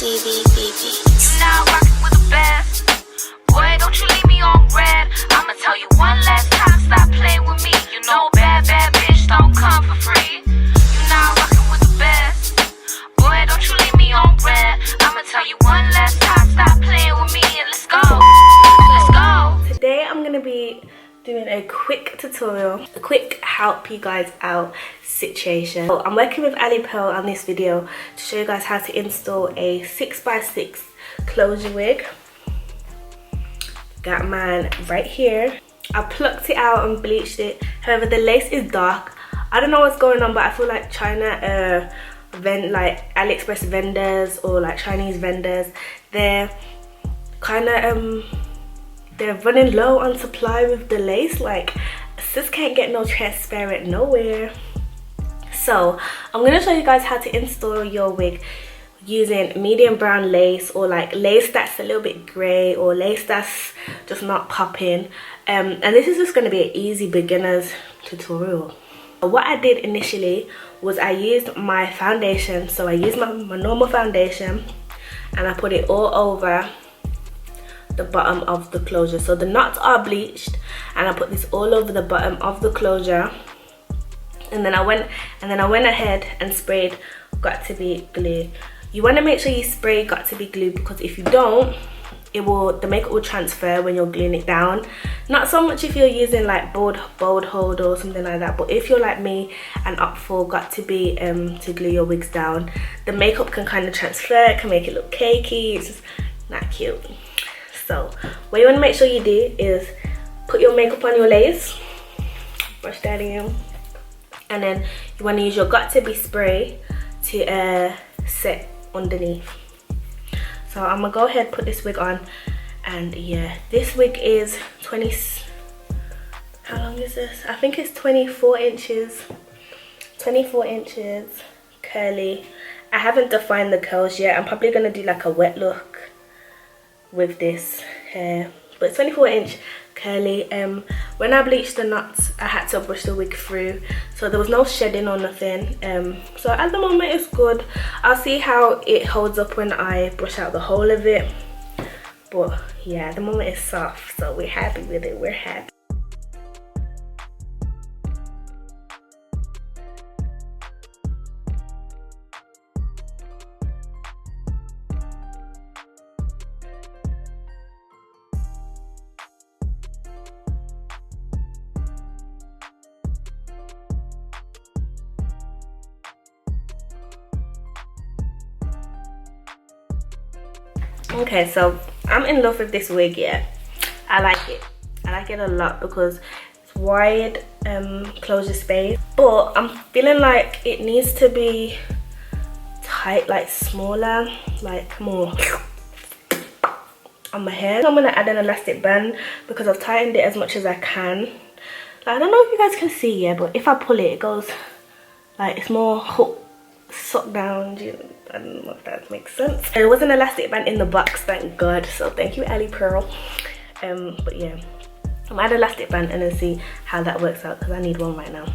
You now rockin' with the best. Boy, don't you leave me on red. I'ma tell you one last time, stop playing with me. You know bad bitch don't come for free. You now rockin' with the best. Boy, don't you leave me on red. I'ma tell you one last time, stop playing with me and let's go. Let's go. Today I'm gonna be doing a quick tutorial, a quick help you guys out situation. So I'm working with Alipearl on this video to show you guys how to install a 6x6 closure wig. Got mine right here. I plucked it out and bleached it. However, the lace is dark. I don't know what's going on, but I feel like China like AliExpress vendors or like Chinese vendors, they're kind of they're running low on supply with the lace. Like, sis can't get no transparent nowhere. So I'm gonna show you guys how to install your wig using medium brown lace, or like lace that's a little bit grey, or lace that's just not popping. And this is just going to be an easy beginner's tutorial. What I did initially was I used my foundation. So I used my normal foundation and I put it all over the bottom of the closure. So the knots are bleached and I put this all over the bottom of the closure. And then I went ahead and sprayed Got To Be glue. You want to make sure you spray Got To Be glue, because if you don't, the makeup will transfer when you're gluing it down. Not so much if you're using like bold hold or something like that, but if you're like me and opt for Got To Be to glue your wigs down, the makeup can kind of transfer. It can make it look cakey. It's just not cute. So what you want to make sure you do is put your makeup on your lace, brush that in, and then you want to use your Got To Be spray to set underneath. So I'm gonna go ahead and put this wig on, and yeah, this wig is how long is this? I think it's 24 inches curly. I haven't defined the curls yet. I'm probably gonna do like a wet look with this hair, but 24-inch curly. When I bleached the knots, I had to brush the wig through, so there was no shedding or nothing. So at the moment it's good. I'll see how it holds up when I brush out the whole of it, but yeah, at the moment it's soft, so we're happy with it. We're happy. Okay, so I'm in love with this wig. Yeah, I like it a lot because it's wide closure space, but I'm feeling like it needs to be tight, like smaller, like more on my hair. So I'm gonna add an elastic band because I've tightened it as much as I can. Like, I don't know if you guys can see, yeah, but if I pull it, it goes like it's more hook suck down. I don't know if that makes sense. There was an elastic band in the box, thank God, so thank you Alipearl. But yeah, I'm gonna add elastic band and then see how that works out, because I need one right now.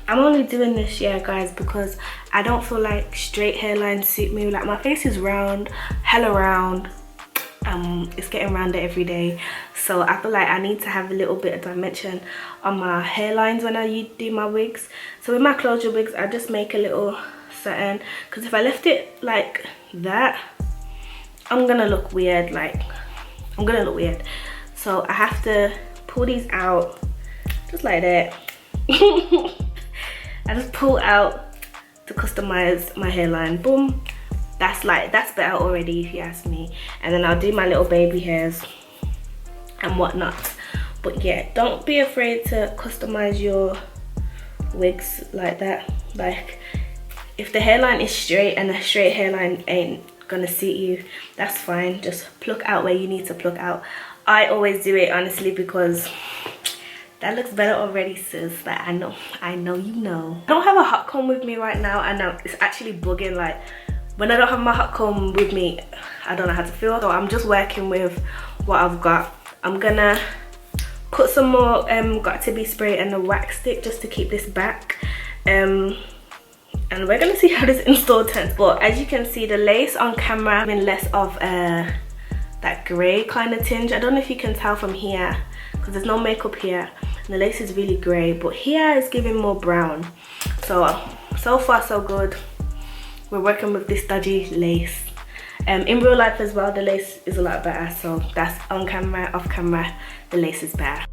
I'm only doing this, yeah guys, because I don't feel like straight hairlines suit me. Like, my face is round, hella round. It's getting rounder every day, so I feel like I need to have a little bit of dimension on my hairlines when I do my wigs. So with my closure wigs, I just make a little satin, because if I left it like that, I'm gonna look weird. So I have to pull these out just like that. I just pull out to customize my hairline. Boom. That's better already if you ask me. And then I'll do my little baby hairs and whatnot. But yeah, don't be afraid to customize your wigs like that. Like, if the hairline is straight and the straight hairline ain't gonna suit you, that's fine. Just pluck out where you need to pluck out. I always do it honestly because that looks better already, sis. Like, I know you know. I don't have a hot comb with me right now, and it's actually bugging. Like, when I don't have my hot comb with me, I don't know how to feel. So I'm just working with what I've got. I'm gonna Put some more got to be spray and a wax stick just to keep this back. And we're gonna see how this install turns. But as you can see, the lace on camera having less of that grey kind of tinge. I don't know if you can tell from here because there's no makeup here, and the lace is really grey, but here it's giving more brown. So far so good. We're working with this dodgy lace. In real life as well, the lace is a lot better. So that's on camera. Off camera, the lace is better.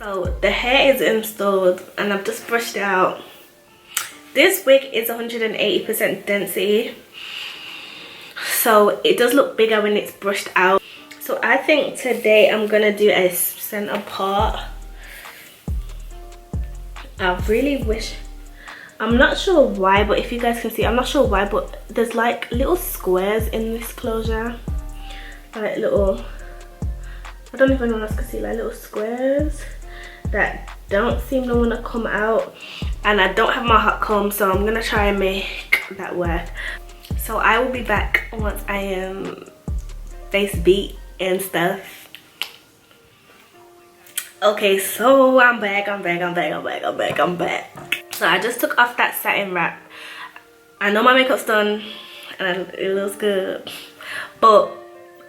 So the hair is installed and I've just brushed it out. This wig is 180% density, so it does look bigger when it's brushed out. So I think today I'm gonna do a center part. I really wish, I'm not sure why, but if you guys can see, I'm not sure why, but there's like little squares in this closure, like little, I don't know if anyone else can see, like little squares that don't seem to want to come out, and I don't have my hot comb, so I'm gonna try and make that work. So I will be back once I am face beat and stuff. Okay, so I'm back. So I just took off that satin wrap. I know my makeup's done and it looks good, but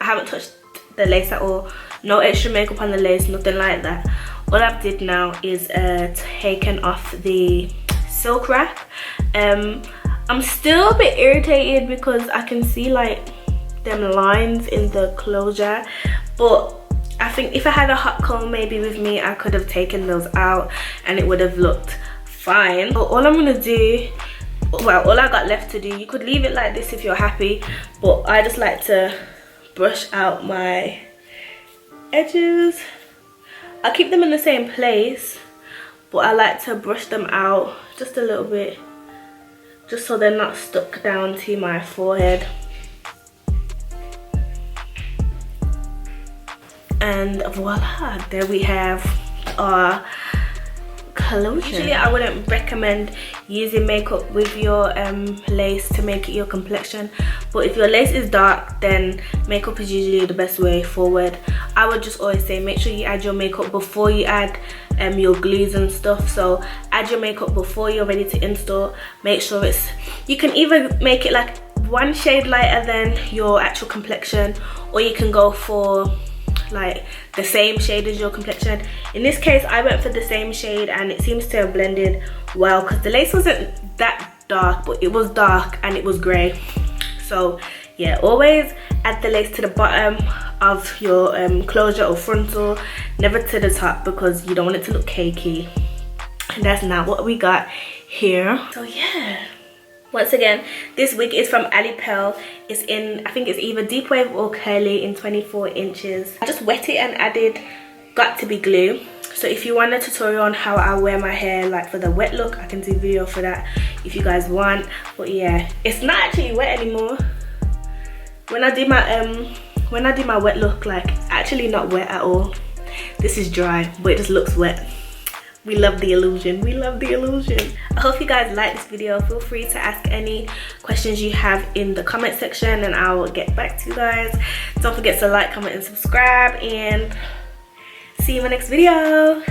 I haven't touched the lace at all. No extra makeup on the lace, nothing like that. All I've did now is taken off the silk wrap. I'm still a bit irritated because I can see like them lines in the closure, but I think if I had a hot comb maybe with me, I could have taken those out and it would have looked fine. But all I'm gonna do, well, all I got left to do, you could leave it like this if you're happy, but I just like to brush out my edges. I keep them in the same place, but I like to brush them out just a little bit, just so they're not stuck down to my forehead. And voila, there we have our closure. Usually I wouldn't recommend using makeup with your lace to make it your complexion, but if your lace is dark, then makeup is usually the best way forward. I would just always say make sure you add your makeup before you add your glues and stuff. So add your makeup before you're ready to install. Make sure it's, you can either make it like one shade lighter than your actual complexion, or you can go for like the same shade as your complexion. In this case I went for the same shade and it seems to have blended well because the lace wasn't that dark, but it was dark and it was grey. So yeah, always add the lace to the bottom of your closure or frontal, never to the top, because you don't want it to look cakey. And that's not what we got here. So yeah, once again, this wig is from Alipearl. It's in, I think it's either deep wave or curly in 24 inches. I just wet it and added got to be glue. So if you want a tutorial on how I wear my hair like for the wet look, I can do a video for that if you guys want. But yeah, it's not actually wet anymore. When I do my wet look, like actually not wet at all. This is dry, but it just looks wet. We love the illusion. We love the illusion. I hope you guys like this video. Feel free to ask any questions you have in the comment section and I will get back to you guys. Don't forget to like, comment and subscribe, and see you in my next video.